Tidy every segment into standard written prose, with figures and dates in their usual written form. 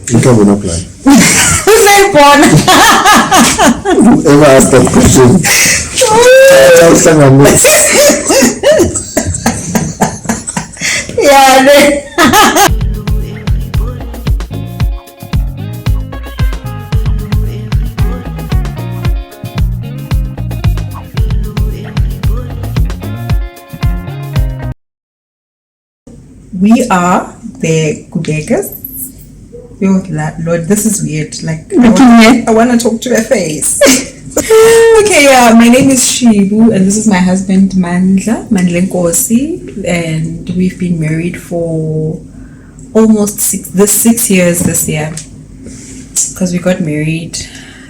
You can win a plan. Who's I born? Whoever asked that question. Yeah. We are the KUBEKA'S. Yo, Lord, this is weird. Like, I want to talk to her face. Okay, yeah, my name is Shibu, and this is my husband, Mandla Nkosi, and we've been married for almost 6 years this year, because we got married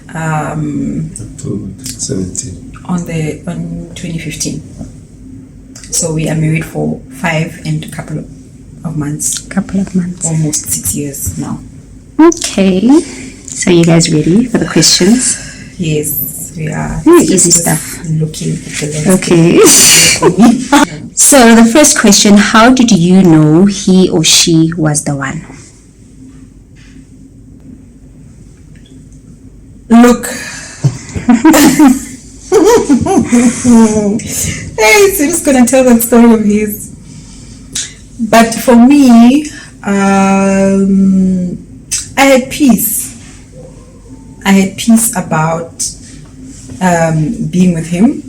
October 17 on 2015. So we are married for 5 and a couple of months. Almost 6 years now. Okay, so you guys ready for the questions? Yes, we are. Very easy stuff. Looking at the Okay. So the first question, how did you know he or she was the one? Look. Hey, Sim's gonna tell that story of his. But for me, I had peace. I had peace about being with him,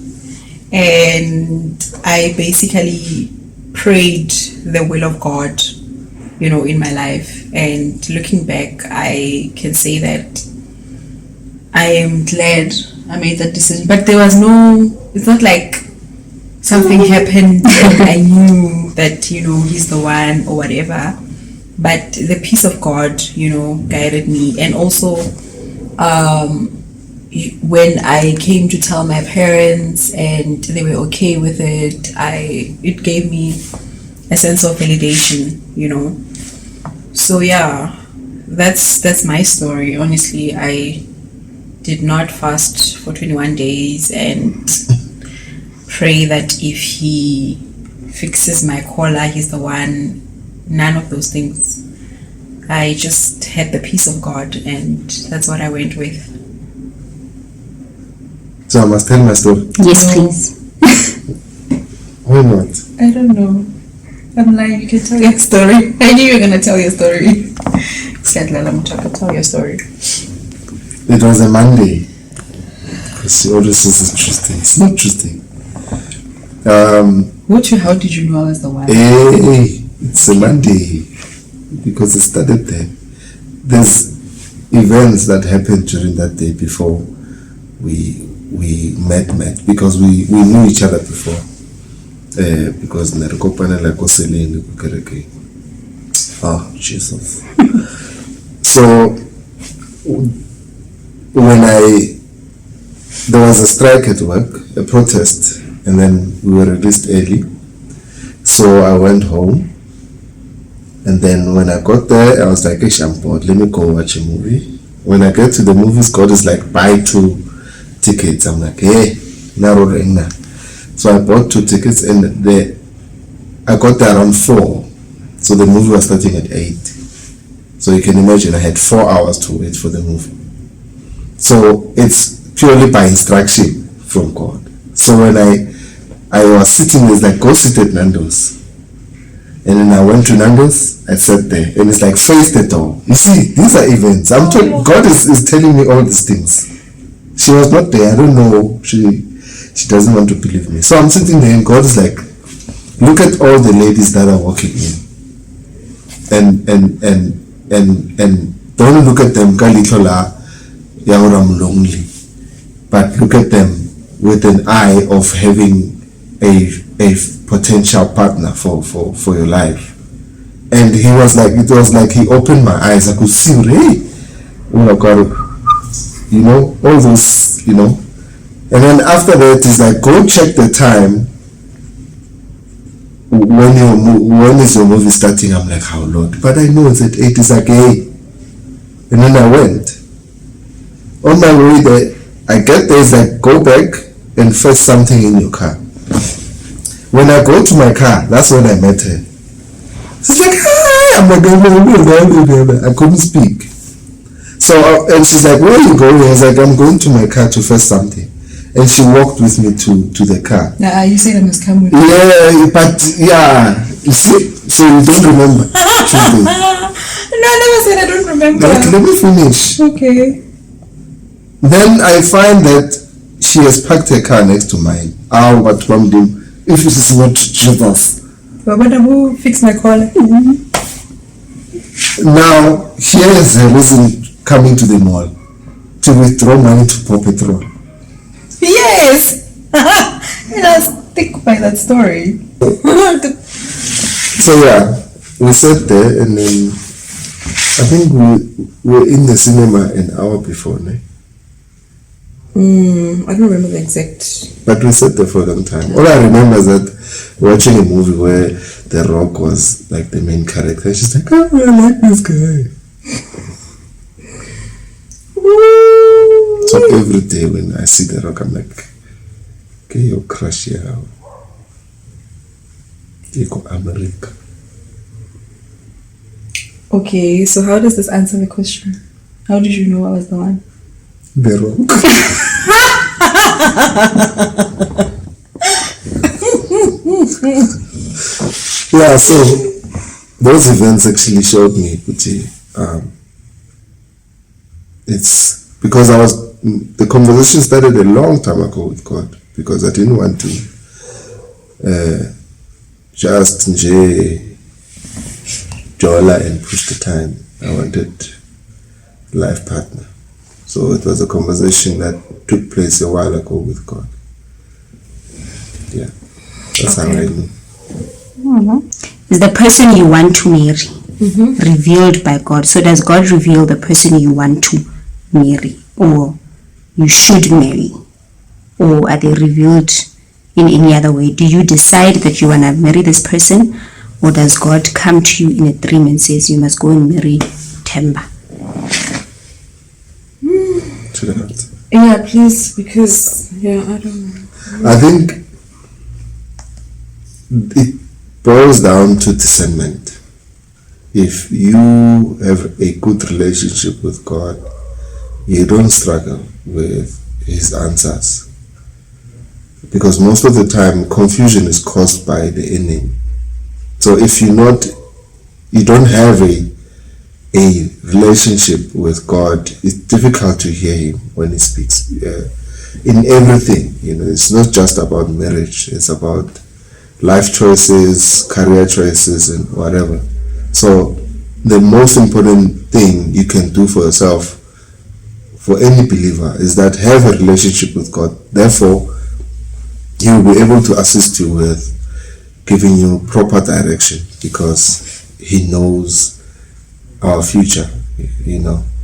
and I basically prayed the will of God, in my life. And looking back, I can say that I am glad I made that decision. But there was it's not like something happened and I knew that, he's the one or whatever. But the peace of God, guided me. And also, when I came to tell my parents and they were okay with it, it gave me a sense of validation, So yeah, that's my story. Honestly, I did not fast for 21 days and pray that if he fixes my collar, he's the one. None of those things. I just had the peace of God, and that's what I went with. So I must tell my story. Yes, please. Why not? I don't know. I'm lying. You can tell your story. I knew you were gonna tell your story. Tell your story. It was a Monday. Because she always says it's Tuesday. It's not Tuesday. How did you know I was the one? Hey, it's a Monday. Because it started there. There's events that happened during that day before we met because we knew each other before. Because oh Jesus. So when there was a strike at work, a protest, and then we were released early. So I went home. And then when I got there, I was like, hey, I'm bored. Let me go watch a movie. When I get to the movies, God is like, buy 2 tickets. I'm like, hey, narrow. So I bought 2 tickets, and I got there around 4. So the movie was starting at 8. So you can imagine I had 4 hours to wait for the movie. So it's purely by instruction from God. So when I was sitting there, it's like, go sit at Nando's. And then I went to Nando's, I sat there, and it's like, face the door. You see, these are events. God is telling me all these things. She was not there, I don't know, she doesn't want to believe me. So I'm sitting there, and God is like, look at all the ladies that are walking in. And don't look at them, I'm lonely. But look at them with an eye of having a potential partner for your life. And it was like he opened my eyes. I could see, hey, oh my God, all those, And then after that, it's like, go check the time. When is your movie starting? I'm like, how Lord? But I know it's at 8. It's like, hey. And then I went. On my way there, I get there, it's like, go back and fetch something in your car. When I go to my car, that's when I met her. She's like, hi. I'm like, I couldn't speak. So, and she's like, where are you going? I was like, I'm going to my car to fetch something. And she walked with me to the car. Nah, you said I must come with you. Yeah, but yeah, you see, so you don't remember. No, I never said I don't remember. Like, let me finish. Okay. Then I find that she has parked her car next to mine. But one day, if this is what Jesus. But who fix my collar? Now, here's her reason coming to the mall to withdraw money to Paw Patrol. Yes! And I stick by that story. So yeah, we sat there and then I think we were in the cinema an hour before, no? I don't remember the exact. But we sat there for a long time. All I remember is that watching a movie where The Rock was like the main character. She's like, oh, I like this guy. So every day when I see The Rock, I'm like, okay, your crush here. You go America. Okay, so how does this answer the question? How did you know I was the one? The Rock. Yeah, so those events actually showed me, it's because the conversation started a long time ago with God, because I didn't want to just jola and push the time. I wanted a life partner. So it was a conversation that took place a while ago with God. Yeah, that's how I knew. Is the person you want to marry revealed by God? So does God reveal the person you want to marry or you should marry? Or are they revealed in any other way? Do you decide that you want to marry this person, or does God come to you in a dream and says you must go and marry Temba? Should I answer? Yeah, please, because, yeah, I don't know. I think it boils down to discernment. If you have a good relationship with God, you don't struggle with His answers. Because most of the time, confusion is caused by the enemy. So if you don't have a relationship with God, it's difficult to hear Him when He speaks. In everything, it's not just about marriage. It's about life choices, career choices, and whatever. So the most important thing you can do for yourself, for any believer, is that have a relationship with God. Therefore, He will be able to assist you with giving you proper direction, because He knows our future.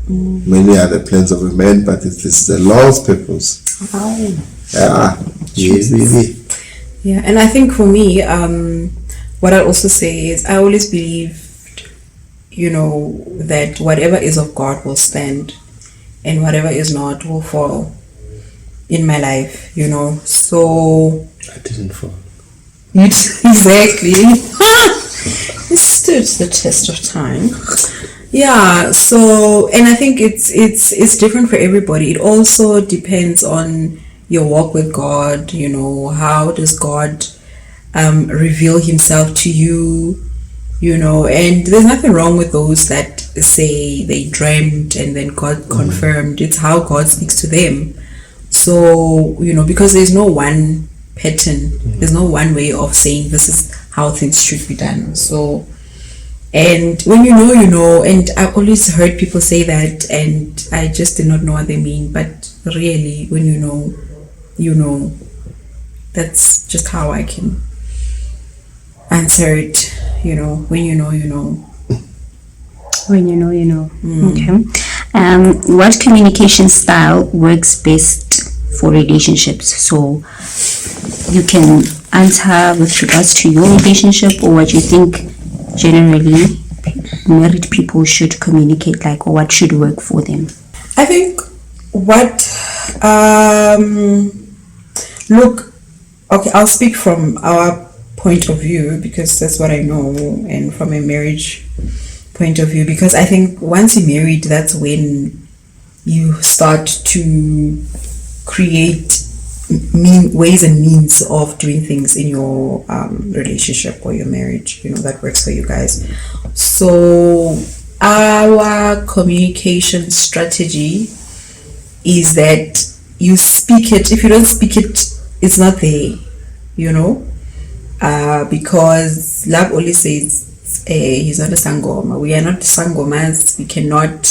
Many are the plans of a man, but it is the Lord's purpose. Yeah, and I think for me, what I also say is I always believed, that whatever is of God will stand and whatever is not will fall in my life, so I didn't fall. Exactly. It stood the test of time. Yeah, so, and I think it's different for everybody. It also depends on your walk with God. How does God reveal Himself to you? And there's nothing wrong with those that say they dreamt and then God confirmed. It's how God speaks to them. So, because there's no one pattern, there's no one way of saying this is how things should be done. So, and when you know, and I've always heard people say that, and I just did not know what they mean, but really, when you know. That's just how I can answer it. When you know, you know. When you know, you know. Okay. What communication style works best for relationships? So you can answer with regards to your relationship, or what you think generally married people should communicate like, or what should work for them. I think what look, okay, I'll speak from our point of view because that's what I know, and from a marriage point of view, because I think once you're married, that's when you start to create ways and means of doing things in your relationship or your marriage, that works for you guys. So our communication strategy is that you speak it. If you don't speak it, it's not there, because love always says he's not a sangoma. We are not sangomas. We cannot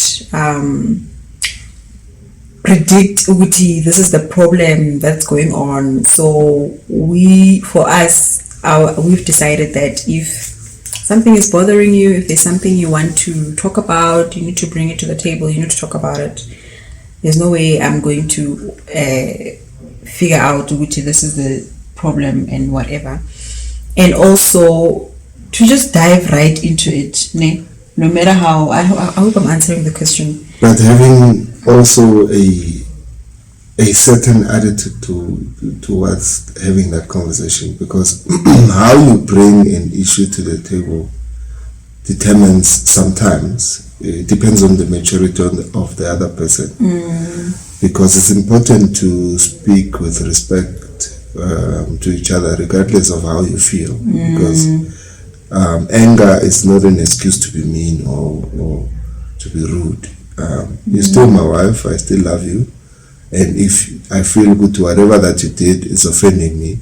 predict uti, this is the problem that's going on. So we've decided that if something is bothering you, if there's something you want to talk about, you need to bring it to the table, you need to talk about it. There's no way I'm going to figure out uti, this is the problem and whatever. And also to just dive right into it, no matter how. I hope I'm answering the question. But having also a certain attitude towards having that conversation, because how you bring an issue to the table determines sometimes, it depends on the maturity of the other person. Because it's important to speak with respect to each other regardless of how you feel, because anger is not an excuse to be mean or to be rude. You're still my wife, I still love you, and if I feel good to whatever that you did is offending me,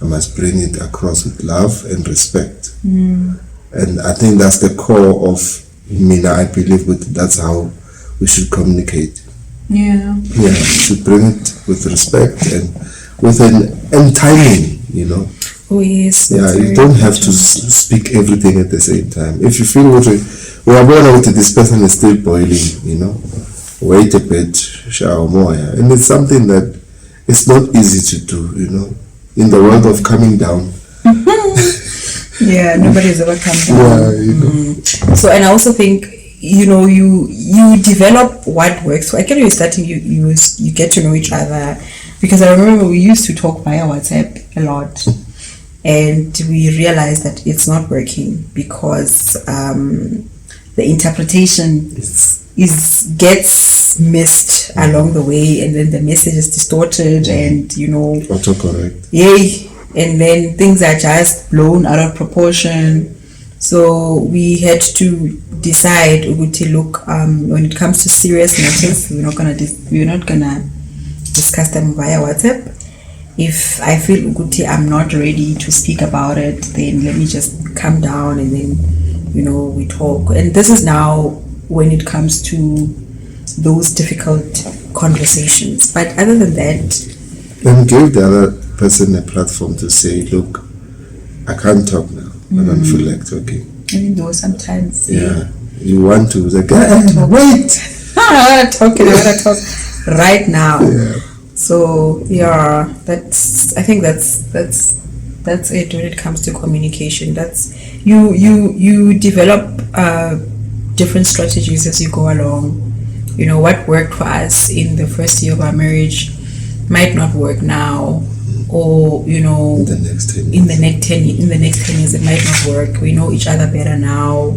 I must bring it across with love and respect. And I think that's the core of Mina. I believe that's how we should communicate. We should bring it with respect and with an timing, Oh yes. You don't have to speak everything at the same time. If you feel this person is still boiling, wait a bit, shower more. And it's something that it's not easy to do, in the world of coming down. Nobody's ever come down. So, and I also think, you develop what works. So I get you starting, you get to know each other, because I remember we used to talk via WhatsApp a lot. And we realized that it's not working because the interpretation gets missed along the way, and then the message is distorted, and autocorrect. And then things are just blown out of proportion. So we had to decide, look, when it comes to serious matters, we're not gonna discuss them via WhatsApp. If I feel I'm not ready to speak about it, then let me just calm down, and then we talk. And this is now when it comes to those difficult conversations. But other than that, then give the other person a platform to say, look, I can't talk now. I don't feel like talking. Even though sometimes you want to wait. I want to talk right now. So I think that's it when it comes to communication. That's you develop different strategies as you go along. What worked for us in the first year of our marriage might not work now, or in the next 10 years it might not work. We know each other better now.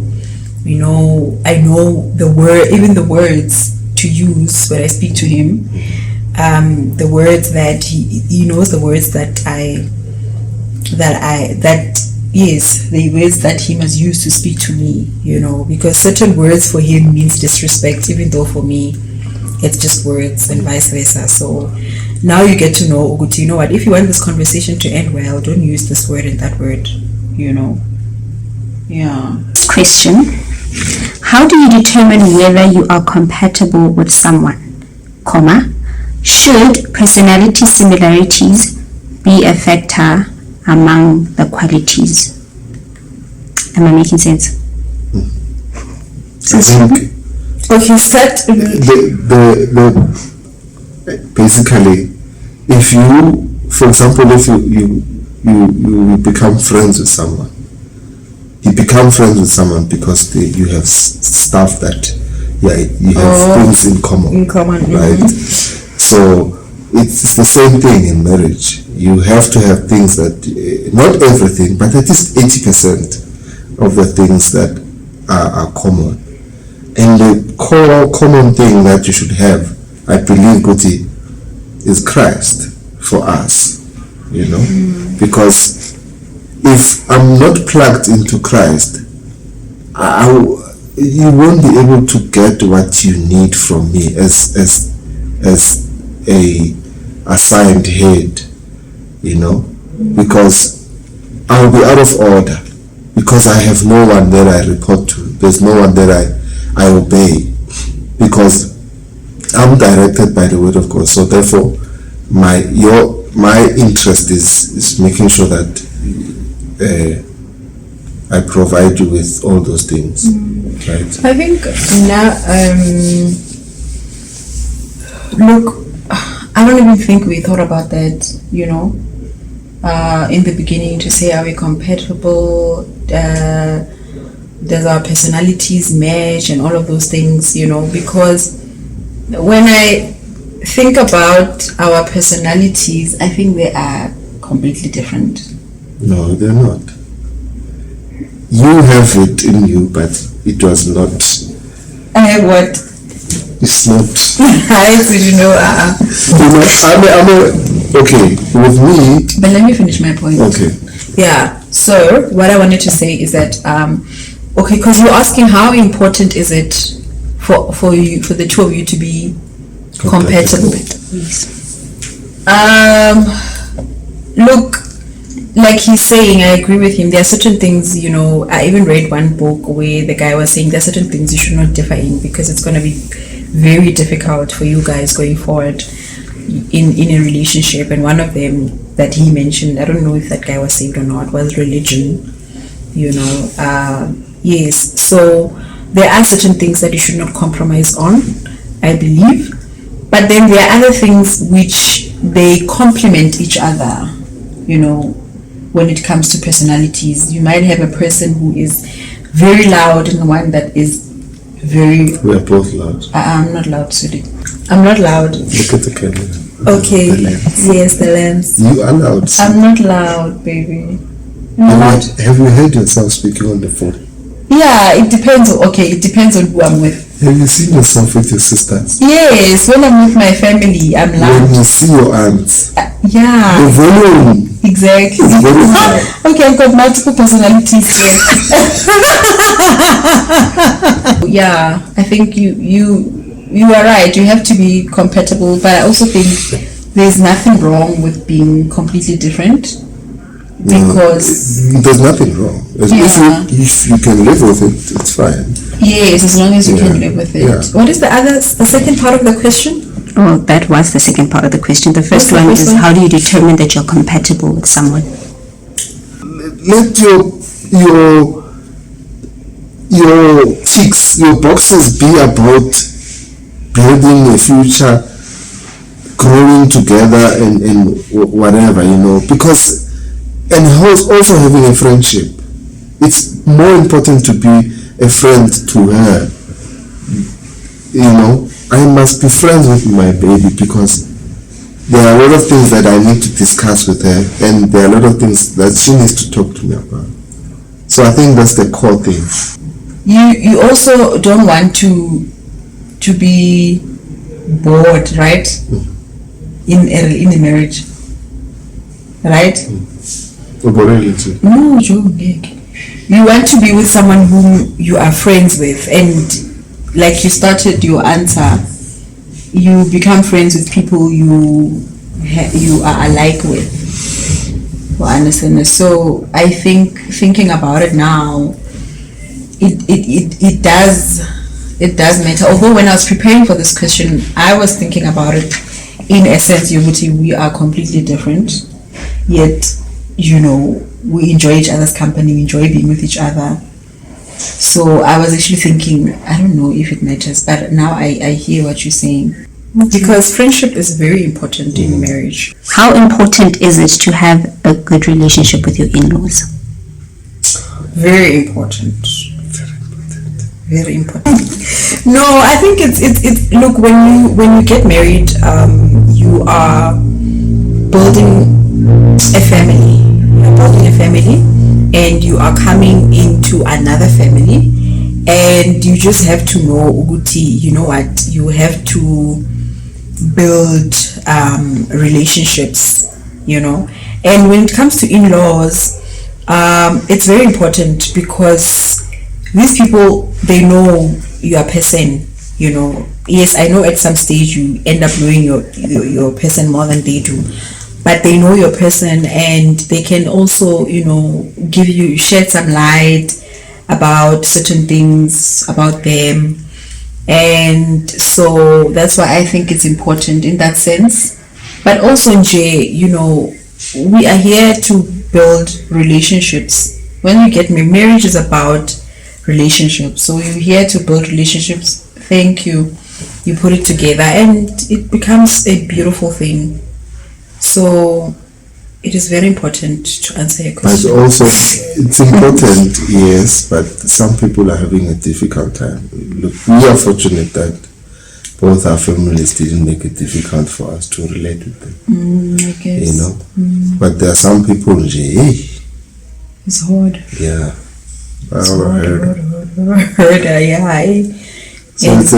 I know even the words to use when I speak to him. The words that he knows, the words the words that he must use to speak to me, because certain words for him means disrespect, even though for me it's just words, and vice versa. So now you get to know, what, if you want this conversation to end well, don't use this word and that word, Question: how do you determine whether you are compatible with someone, should personality similarities be a factor among the qualities? Am I making sense? I think basically, if you, for example, if you become friends with someone, you become friends with someone because you have stuff that you have things in common, right? So it's the same thing in marriage. You have to have things that, not everything, but at least 80% of the things that are common. And the core common thing that you should have I believe Guti is Christ for us, you know, because if I'm not plugged into Christ, you won't be able to get what you need from me as a assigned head, you know, because I'll be out of order, because I have no one that I report to. There's no one that I obey, because I'm directed by the word of God. So therefore, my interest is making sure that I provide you with all those things, right? I think now, look, I don't even think we thought about that, you know, in the beginning, to say, are we compatible? Does our personalities match and all of those things, you know, because when I think about our personalities, I think they are completely different. No, they're not. You have it in you, but it was not. What? It's not. I said, you know, okay, with me. But let me finish my point. Okay. Yeah, so what I wanted to say is that, okay, because you're asking how important is it for you, for the two of you to be compatible. Look, like he's saying, I agree with him. There are certain things, you know, I even read one book where the guy was saying there are certain things you should not differ in, because it's going to be very difficult for you guys going forward in a relationship. And one of them that he mentioned, I don't know if that guy was saved or not, was religion, you know. Yes, so there are certain things that you should not compromise on, I believe. But then there are other things which they complement each other, you know, when it comes to personalities. You might have a person who is very loud and one that is very... We are both loud. I'm not loud, sweetie. I'm not loud. Look at the camera. Okay, yes, the lens. You are loud. I'm not loud, baby. Have you heard yourself speaking on the phone? Yeah, it depends. Okay, it depends on who I'm with. Have you seen yourself with your sisters? Yes, when I'm with my family, I'm loud. When you see your aunts, yeah, the volume exactly. is very high. Okay, I've got multiple personalities here. Yeah, I think you are right. You have to be compatible, but I also think there's nothing wrong with being completely different. Because there's nothing wrong. If you can live with it, it's fine. Yes, as long as you can live with it. Yeah. What is the second part of the question? Oh, that was the second part of the question. The first one is, how do you determine that you're compatible with someone? Let your ticks, your boxes be about building a future, growing together and whatever, you know, because, and also having a friendship. It's more important to be a friend to her, you know. I must be friends with my baby because there are a lot of things that I need to discuss with her, and there are a lot of things that she needs to talk to me about. So I think that's the core thing. You also don't want to be bored, right? In a marriage, right? No, Joe. You want to be with someone whom you are friends with, and like you started your answer, you become friends with people you are alike with. For understand. So I think thinking about it now, it does matter. Although when I was preparing for this question, I was thinking about it in essence. We are completely different, yet, you know, we enjoy each other's company, we enjoy being with each other. So I was actually thinking, I don't know if it matters, but now I hear what you're saying. Because friendship is very important in marriage. How important is it to have a good relationship with your in-laws? Very important. Very important. No, I think it's look, when you get married, you are building a family. You're building a family, and you are coming into another family, and you just have to know, Uguti, you know what, you have to build relationships, And when it comes to in-laws, it's very important because these people, they know your person, Yes, I know at some stage you end up knowing your person more than they do, but they know your person, and they can also, shed some light about certain things about them. And so that's why I think it's important in that sense. But also, Jay, we are here to build relationships. When we get married, marriage is about relationships. So you're here to build relationships. Thank you. You put it together and it becomes a beautiful thing. So it is very important to answer your question. But also, it's important, yes, but some people are having a difficult time. Look, we are fortunate that both our families didn't make it difficult for us to relate with them. I guess. But there are some people, it's hard. Yeah. It's hard. Yeah. So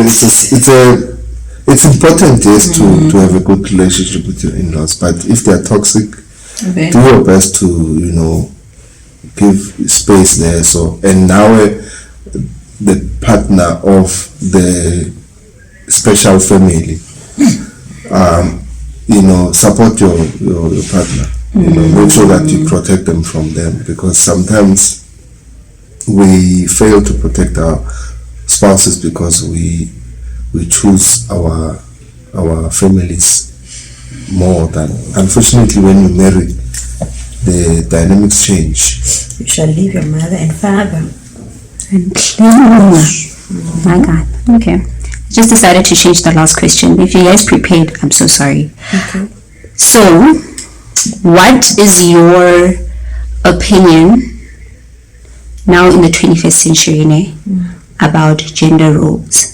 it's important, yes, to have a good relationship with your in-laws. But if they are toxic, do your best to give space there. So, and now the partner of the special family, support your partner. Make sure that you protect them from them, because sometimes we fail to protect our spouses because we choose our families more than, unfortunately, when you marry, the dynamics change. You shall leave your mother and father. And my God. Okay. I just decided to change the last question. If you guys prepared, I'm so sorry. Okay. So, what is your opinion now in the 21st century, about gender roles?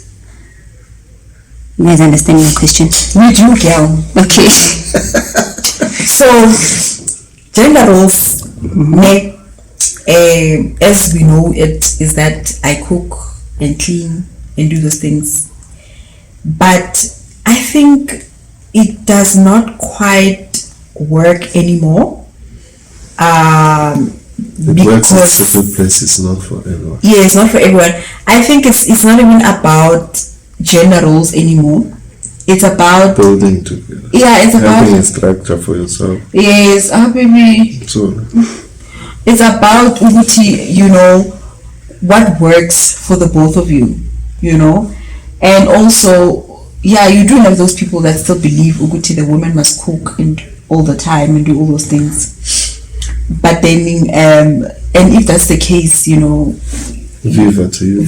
You guys understand my question? We do, girl. Okay. So, gender roles, as we know it, is that I cook and clean and do those things. But I think it does not quite work anymore. It works in certain places, not for everyone. Yeah, it's not for everyone. I think it's not even about gender roles anymore. It's about building together. Yeah, it's about having a structure for yourself. Yes, baby. So it's about what works for the both of you, and also, yeah, you do have those people that still believe Uguti, the woman must cook and all the time and do all those things. But then, and if that's the case, Viva to you.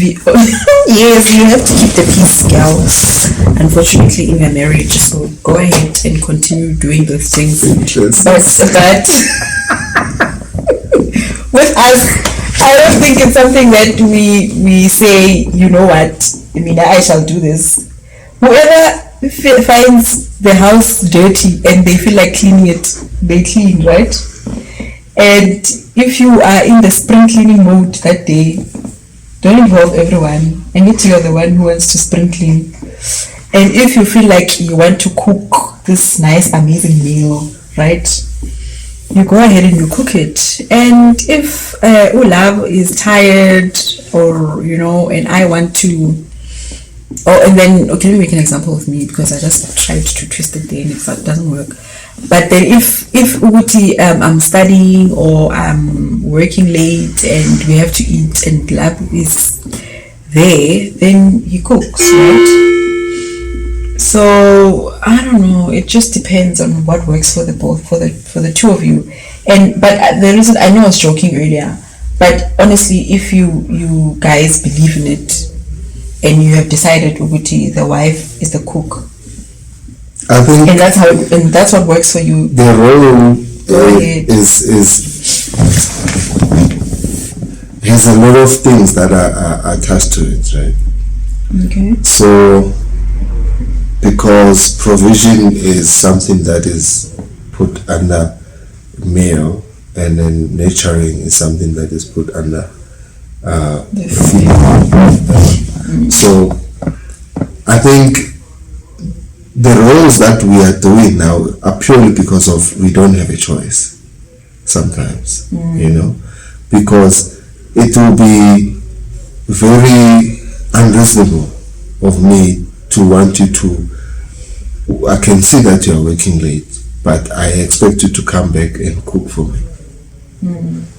Yes, you have to keep the peace, girl. Unfortunately, in your marriage, so go ahead and continue doing those things. But with us, I don't think it's something that we say, I shall do this. Whoever finds the house dirty and they feel like cleaning it, they clean, right? And if you are in the spring cleaning mode that day, don't involve everyone, and if you're the one who wants to spring clean. And if you feel like you want to cook this nice, amazing meal, right, you go ahead and you cook it. And if Olav is tired, or and I want to, and then let me make an example of me, because I just tried to twist it there and it doesn't work. But then if Uguti, I'm studying or I'm working late and we have to eat and Lab is there, then he cooks, right? So I don't know, it just depends on what works for the two of you. But the reason, I know I was joking earlier, but honestly, if you guys believe in it and you have decided Uguti, the wife is the cook, I think, and that's what works for you. The role is has a lot of things that are attached to it, right? Okay. So, because provision is something that is put under male, and then nurturing is something that is put under the female. So, I think the role things that we are doing now are purely because of we don't have a choice sometimes, because it will be very unreasonable of me to want you to, I can see that you are working late, but I expect you to come back and cook for me.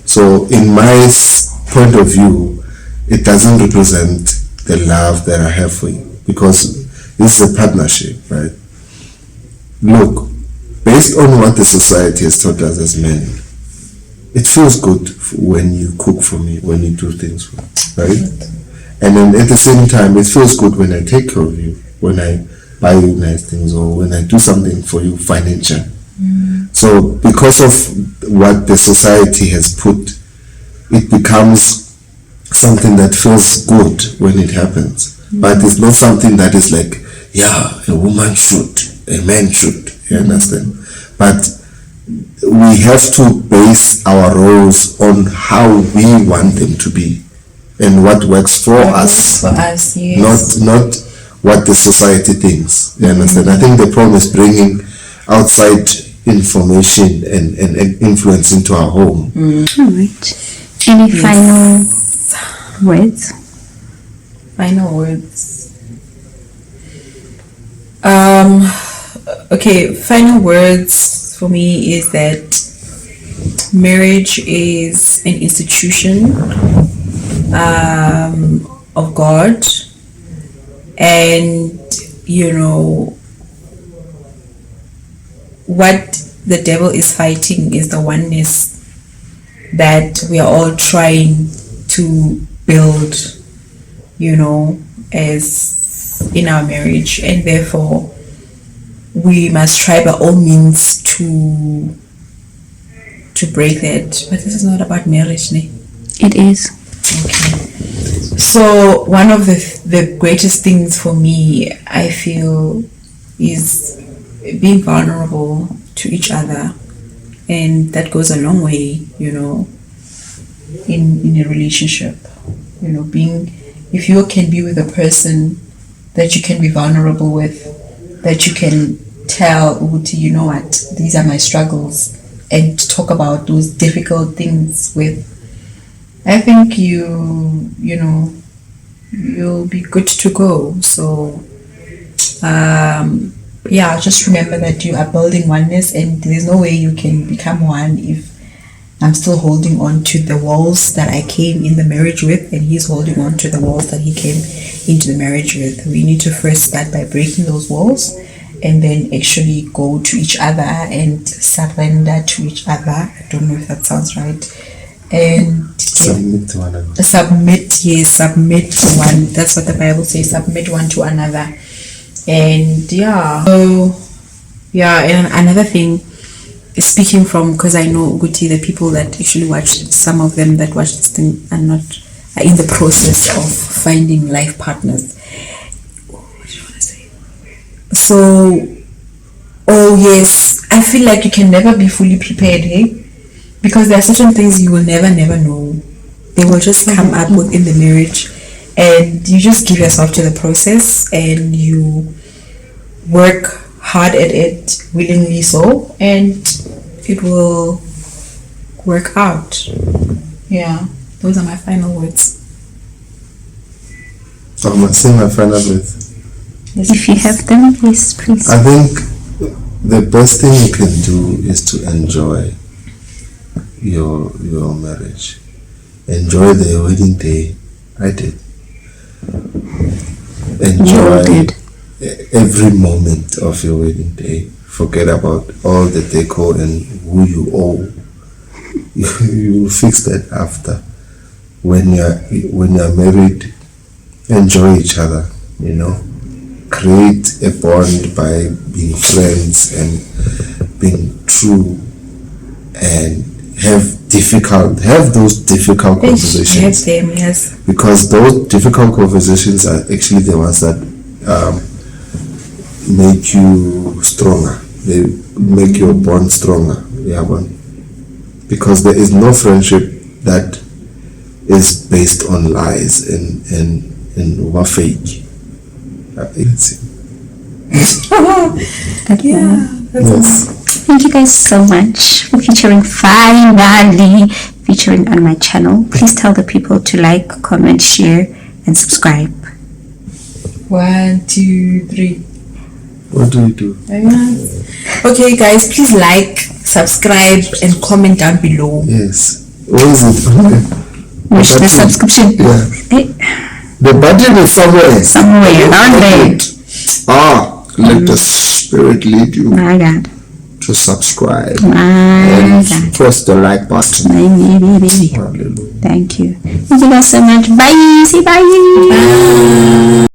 So in my point of view, it doesn't represent the love that I have for you, because this is a partnership, right? Look, based on what the society has taught us as men, it feels good when you cook for me, when you do things for me, right? And then at the same time, it feels good when I take care of you, when I buy you nice things, or when I do something for you financial. So because of what the society has put, it becomes something that feels good when it happens. But it's not something that is like, yeah, a woman should, a man should, you understand? But we have to base our roles on how we want them to be and what works for us. For us, yes. Not what the society thinks, you understand? I think the problem is bringing outside information and influence into our home. All right. Any final words? Final words. Okay, final words for me is that marriage is an institution of God, and what the devil is fighting is the oneness that we are all trying to build, as in our marriage, and therefore we must try by all means to break that. But this is not about marriage, ne? It is. Okay. So one of the greatest things for me, I feel, is being vulnerable to each other, and that goes a long way, in a relationship. If you can be with a person that you can be vulnerable with, that you can tell Uti, you know what, these are my struggles, and talk about those difficult things with, I think you'll be good to go. So just remember that you are building oneness, and there's no way you can become one if I'm still holding on to the walls that I came in the marriage with, and he's holding on to the walls that he came into the marriage with. We need to first start by breaking those walls, and then actually go to each other and surrender to each other. I don't know if that sounds right. And Submit to one another. Submit to one. That's what the Bible says. Submit one to another. And and another thing, speaking from, because I know Guti, the people that actually watch, some of them that watch this thing are in the process of finding life partners. What do you want to say? So, yes, I feel like you can never be fully prepared, hey? Because there are certain things you will never know. They will just come up within the marriage, and you just give yourself to the process, and you work hard at it, willingly so, and it will work out. Yeah, those are my final words. So I must say my final words. Yes, If you have them, yes, please. I think the best thing you can do is to enjoy your marriage. Enjoy the wedding day. I did. Enjoy every moment of your wedding day. Forget about all the decor and who you owe. You will fix that after. When you're married, enjoy each other. Create a bond by being friends and being true, and have those difficult conversations. Have them, yes. Because those difficult conversations are actually the ones that make you stronger. They make your bond stronger. Yeah, because there is no friendship that is based on lies and fake. Yes. Thank you guys so much for finally featuring on my channel. Please tell the people to like, comment, share, and subscribe. 1, 2, 3. What do we do? Okay, guys, please like, subscribe, and comment down below. Yes. Where is it? Okay. Wish the subscription. Yeah. Hey, The button is somewhere. somewhere around there. Let the Spirit lead you My God. to subscribe My and God. press the like button. Baby. Hallelujah. Thank you. Thank you guys so much. Bye. Say bye. Bye.